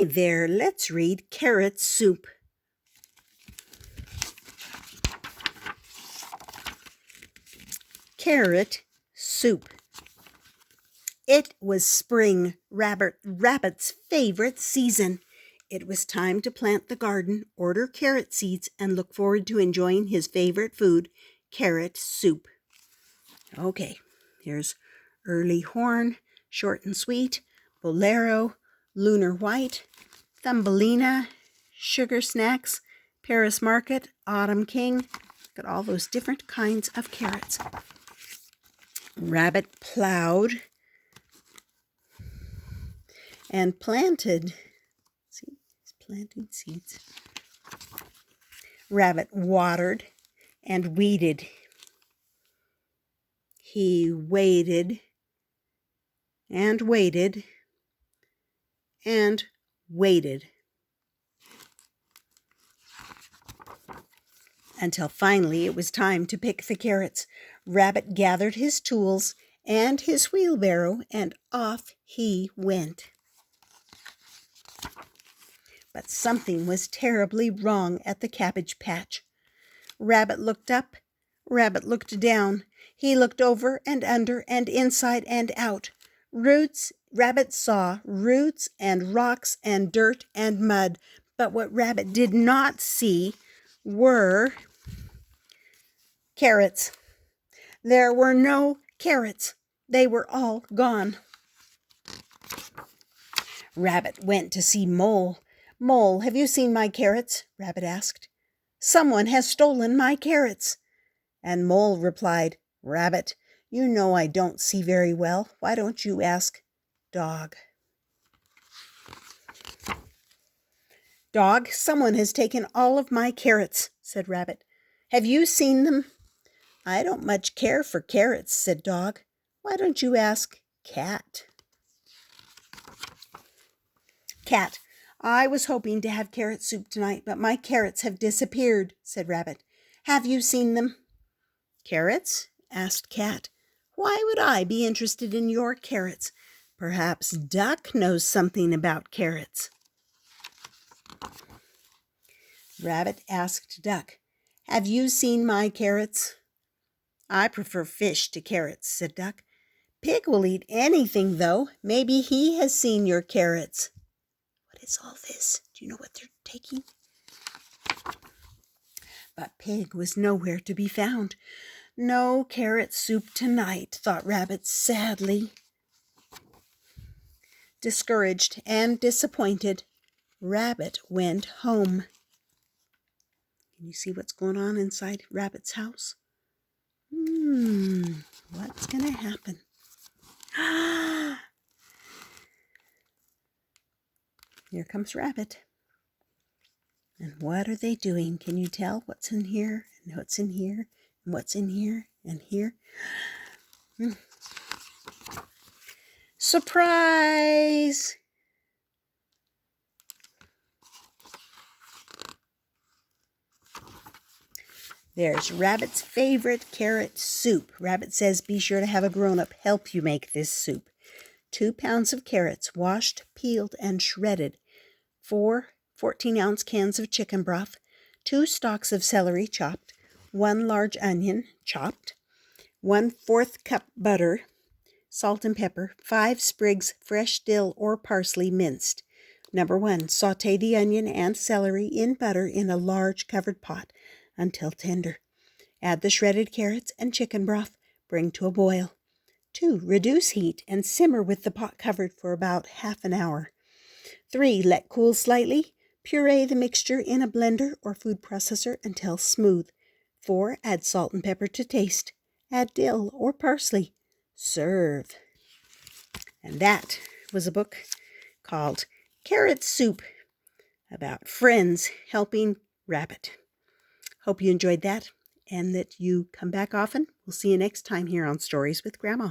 Hi there, let's read Carrot Soup. Carrot Soup. It was spring, Rabbit's favorite season. It was time to plant the garden, order carrot seeds, and look forward to enjoying his favorite food, carrot soup. Okay, here's Early Horn, Short and Sweet, Bolero, Lunar White, Thumbelina, Sugar Snacks, Paris Market, Autumn King. Got all those different kinds of carrots. Rabbit plowed and planted. See, he's planting seeds. Rabbit watered and weeded. He waited and waited and waited until finally it was time to pick the carrots. Rabbit gathered his tools and his wheelbarrow, and off he went. But something was terribly wrong at the cabbage patch. Rabbit looked up, Rabbit looked down. He looked over and under and inside and out. Rabbit saw roots and rocks and dirt and mud, but what Rabbit did not see were carrots. There were no carrots. They were all gone. Rabbit went to see Mole. Mole, have you seen my carrots? Rabbit asked. Someone has stolen my carrots. And Mole replied, Rabbit, you know I don't see very well. Why don't you ask Dog? Dog, someone has taken all of my carrots, said Rabbit. Have you seen them? I don't much care for carrots, said Dog. Why don't you ask Cat? Cat, I was hoping to have carrot soup tonight, but my carrots have disappeared, said Rabbit. Have you seen them? Carrots? Asked Cat. Why would I be interested in your carrots? Perhaps Duck knows something about carrots. Rabbit asked Duck, have you seen my carrots? I prefer fish to carrots, said Duck. Pig will eat anything, though. Maybe he has seen your carrots. What is all this? Do you know what they're taking? But Pig was nowhere to be found. No carrot soup tonight, thought Rabbit sadly. Discouraged and disappointed, Rabbit went home. Can you see what's going on inside Rabbit's house? What's going to happen? Here comes Rabbit. And what are they doing? Can you tell what's in here and what's in here and what's in here and here? Surprise! There's Rabbit's favorite carrot soup. Rabbit says be sure to have a grown-up help you make this soup. 2 pounds of carrots, washed, peeled, and shredded. 4 14-ounce cans of chicken broth. 2 stalks of celery chopped. 1 large onion chopped. 1/4 cup butter. Salt and pepper. 5 sprigs fresh dill or parsley minced. Number 1, saute the onion and celery in butter in a large covered pot until tender. Add the shredded carrots and chicken broth. Bring to a boil. 2, reduce heat and simmer with the pot covered for about half an hour. 3, let cool slightly. Puree the mixture in a blender or food processor until smooth. 4, add salt and pepper to taste. Add dill or parsley. Serve. And that was a book called Carrot Soup about friends helping Rabbit. Hope you enjoyed that and that you come back often. We'll see you next time here on Stories with Grandma.